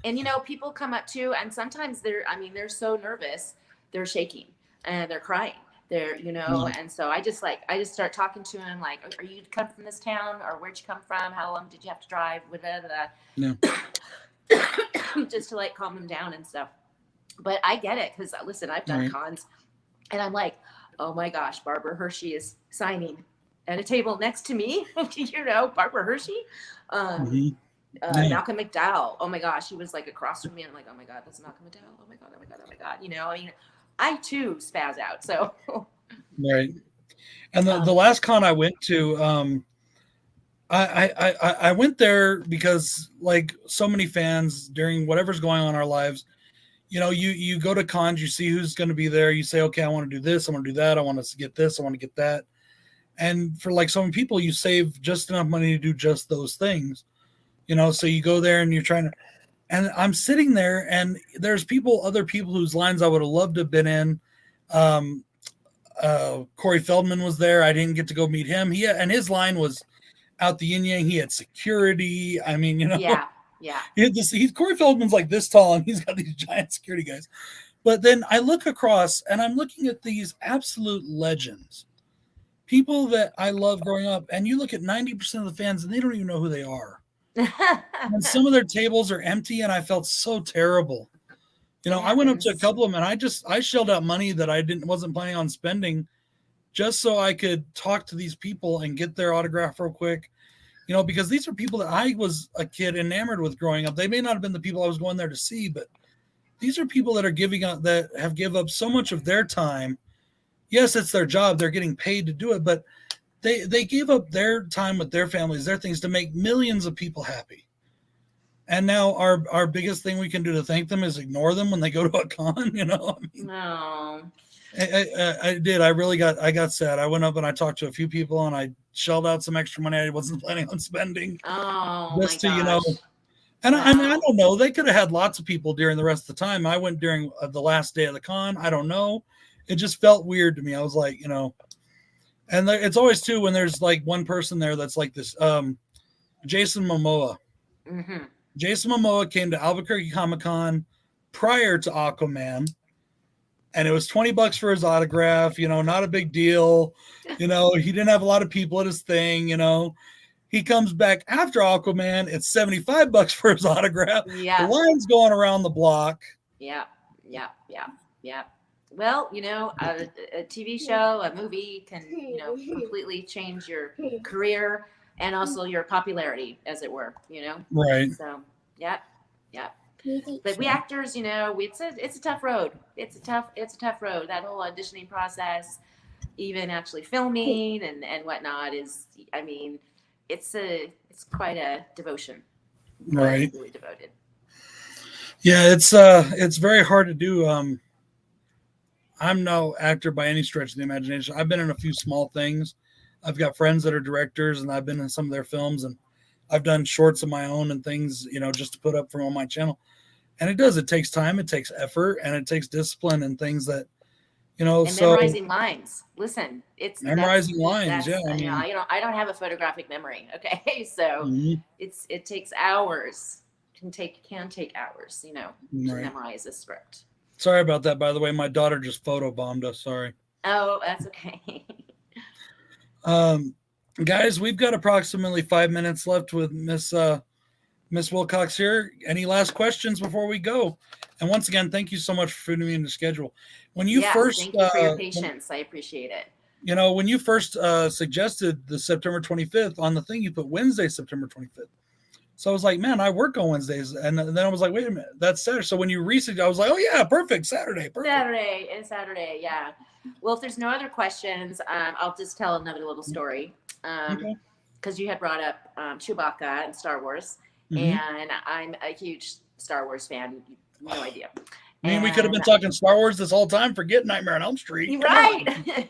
And people come up too, and sometimes they're so nervous, they're shaking and they're crying. And so I just start talking to them like, are you come from this town, or where'd you come from? How long did you have to drive? Yeah. Just to like calm them down and stuff. But I get it, because listen, I've done cons, and I'm like, oh my gosh, Barbara Hershey is signing at a table next to me. Barbara Hershey, Malcolm McDowell. Oh my gosh, he was like across from me, and I'm like, oh my god, that's Malcolm McDowell. Oh my god, oh my god, oh my god. I mean, I too spaz out. So right. And the last con I went to, I went there because like so many fans during whatever's going on in our lives, you go to cons, you see who's going to be there. You say, okay, I want to do this. I want to do that. I want to get this. I want to get that. And for like so many people, you save just enough money to do just those things, so you go there and you're trying to, and I'm sitting there and there's other people whose lines I would have loved to have been in. Corey Feldman was there. I didn't get to go meet him. And his line was out the yin yang. He had security. I mean, yeah. Corey Feldman's like this tall, and he's got these giant security guys. But then I look across, and I'm looking at these absolute legends, people that I love growing up. And you look at 90% of the fans, and they don't even know who they are. And some of their tables are empty, and I felt so terrible. I went up to a couple of them, and I shelled out money that wasn't planning on spending, just so I could talk to these people and get their autograph real quick. Because these are people that I was a kid enamored with growing up. They may not have been the people I was going there to see, but these are people that have give up so much of their time. Yes, it's their job. They're getting paid to do it, but they gave up their time with their families, their things, to make millions of people happy. And now our biggest thing we can do to thank them is ignore them when they go to a con, No. I did. I got sad. I went up and I talked to a few people, and I shelled out some extra money I wasn't planning on spending. Oh, just my gosh. And I don't know. They could have had lots of people during the rest of the time. I went during the last day of the con. I don't know. It just felt weird to me. I was like, and it's always too when there's like one person there that's like this, Jason Momoa. Mm-hmm. Jason Momoa came to Albuquerque Comic-Con prior to Aquaman, and it was $20 for his autograph, not a big deal. He didn't have a lot of people at his thing, He comes back after Aquaman, it's $75 for his autograph. Yeah. The line's going around the block. Yeah. Well, a TV show, a movie can, completely change your career and also your popularity, as it were, Right. So, yeah. But we actors, it's a tough road. It's a tough road. That whole auditioning process, even actually filming and whatnot is, I mean, it's quite a devotion. Right. Really devoted. Yeah, it's very hard to do. I'm no actor by any stretch of the imagination. I've been in a few small things. I've got friends that are directors, and I've been in some of their films, and I've done shorts of my own and things, just to put up from on my channel. And it takes time, it takes effort, and it takes discipline and things that, and memorizing lines. Listen, it's memorizing lines. Yeah. I don't have a photographic memory. Okay. So it takes hours, can take hours, to memorize a script. Sorry about that, by the way. My daughter just photobombed us. Sorry. Oh, that's okay. Guys, we've got approximately 5 minutes left with Miss Wilcox here. Any last questions before we go? And once again, thank you so much for fitting me into schedule. When you Yes, first, thank you for your patience. I appreciate it. when you first suggested the September 25th on the thing, you put Wednesday, September 25th. So I was like, man, I work on Wednesdays. And then I was like, wait a minute, that's Saturday. So when you I was like, oh yeah, perfect, Saturday, perfect. Saturday, yeah. Well, if there's no other questions, I'll just tell another little story. Okay. Because you had brought up Chewbacca and Star Wars, Mhm. and I'm a huge Star Wars fan. No idea. I mean, we could have been talking Star Wars this whole time. Forget Nightmare on Elm Street. Come right.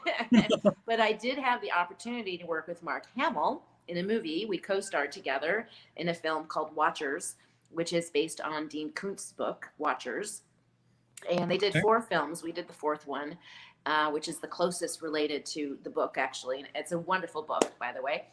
But I did have the opportunity to work with Mark Hamill in a movie. We co-starred together in a film called Watchers, which is based on Dean Koontz's book, Watchers. And they did 4 films. We did the 4th one, which is the closest related to the book, actually. It's a wonderful book, by the way.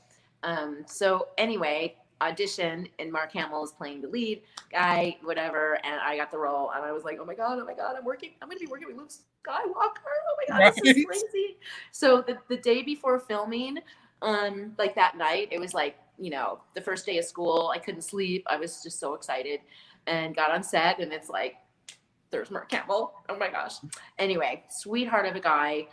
So anyway, auditioned, and Mark Hamill is playing the lead guy, whatever, and I got the role, and I was like, oh my god, I'm going to be working with Luke Skywalker. Oh my god, this is crazy. So the day before filming, like that night, it was like, the first day of school, I couldn't sleep. I was just so excited, and got on set, and it's like, there's Mark Hamill. Oh my gosh. Anyway, sweetheart of a guy.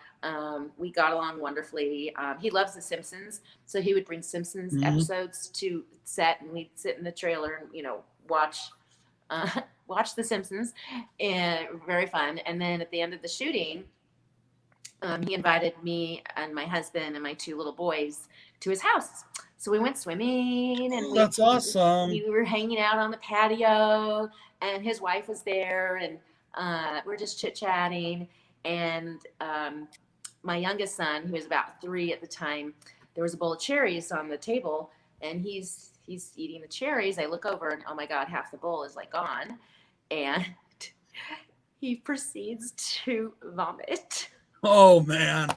We got along wonderfully. He loves The Simpsons, so he would bring Simpsons episodes to set, and we'd sit in the trailer and watch The Simpsons, and very fun. And then at the end of the shooting, he invited me and my husband and my 2 little boys to his house. So we went swimming, and that's awesome. We were hanging out on the patio, and his wife was there, and we're just chit-chatting. And my youngest son, who was about 3 at the time, there was a bowl of cherries on the table, and he's eating the cherries. I look over, and oh my god, half the bowl is like gone, and he proceeds to vomit. Oh man.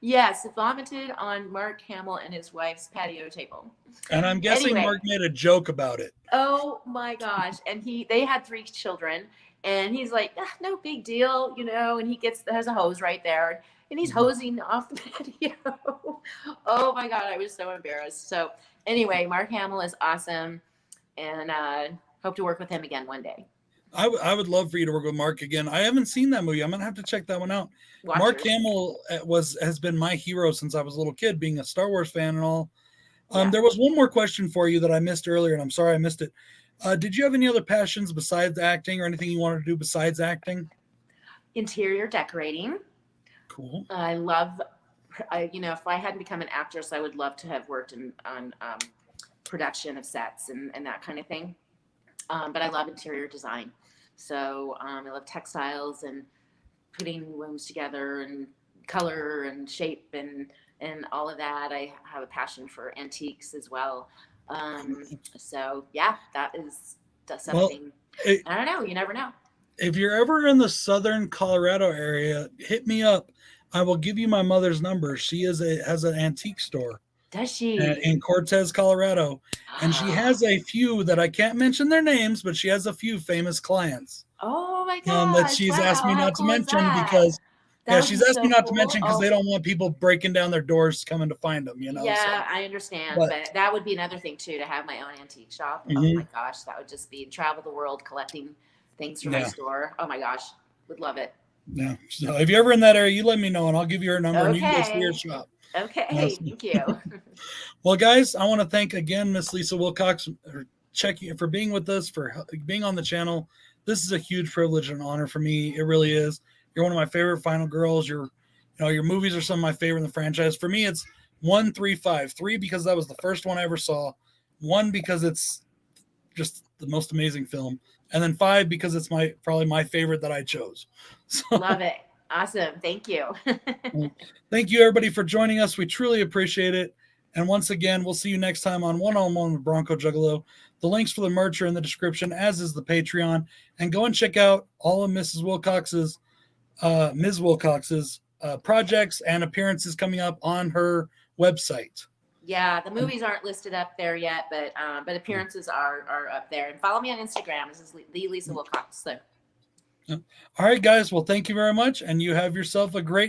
Yes, vomited on Mark Hamill and his wife's patio table. And I'm guessing Mark made a joke about it. Oh my gosh. And they had 3 children, and he's like, no big deal, and he has a hose right there, and he's hosing off the patio. Oh my God, I was so embarrassed. So anyway, Mark Hamill is awesome, and hope to work with him again one day. I would love for you to work with Mark again. I haven't seen that movie. I'm gonna have to check that one out. Watchers. Mark Hamill has been my hero since I was a little kid, being a Star Wars fan and all. There was one more question for you that I missed earlier, and I'm sorry I missed it. Did you have any other passions besides acting, or anything you wanted to do besides acting? Interior decorating. Cool. I love, if I hadn't become an actress, I would love to have worked on production of sets and that kind of thing. But I love interior design. So I love textiles and putting rooms together and color and shape and all of that. I have a passion for antiques as well. So yeah, that's something. Well, I don't know. You never know. If you're ever in the southern Colorado area, hit me up. I will give you my mother's number. She has an antique store. Does she? In Cortez, Colorado. And she has a few that I can't mention their names, but she has a few famous clients. Oh my God. That she's asked me not to mention because she's asked me not to mention because they don't want people breaking down their doors coming to find them, Yeah, so. I understand. But that would be another thing too, to have my own antique shop. Oh my gosh, that would just be travel the world collecting things from my store. Oh my gosh, would love it. Yeah. So if you're ever in that area, you let me know and I'll give you her number and you can go see her shop. Okay, thank you. Well, guys, I want to thank again Miss Lisa Wilcox for being with us, for being on the channel. This is a huge privilege and honor for me. It really is. You're one of my favorite final girls. Your movies are some of my favorite in the franchise. For me, it's 1, 3, 5. 3 because that was the first one I ever saw. 1 because it's just the most amazing film, and then 5 because it's probably my favorite that I chose. So, love it. Awesome. Thank you. Thank you, everybody, for joining us. We truly appreciate it. And once again, we'll see you next time on One-on-One with BroncoJuggalo. The links for the merch are in the description, as is the Patreon. And go and check out all of Ms. Wilcox's projects and appearances coming up on her website. Yeah, the movies aren't listed up there yet, but appearances are up there. And follow me on Instagram. This is the Lisa Wilcox. So. All right, guys. Well, thank you very much. And you have yourself a great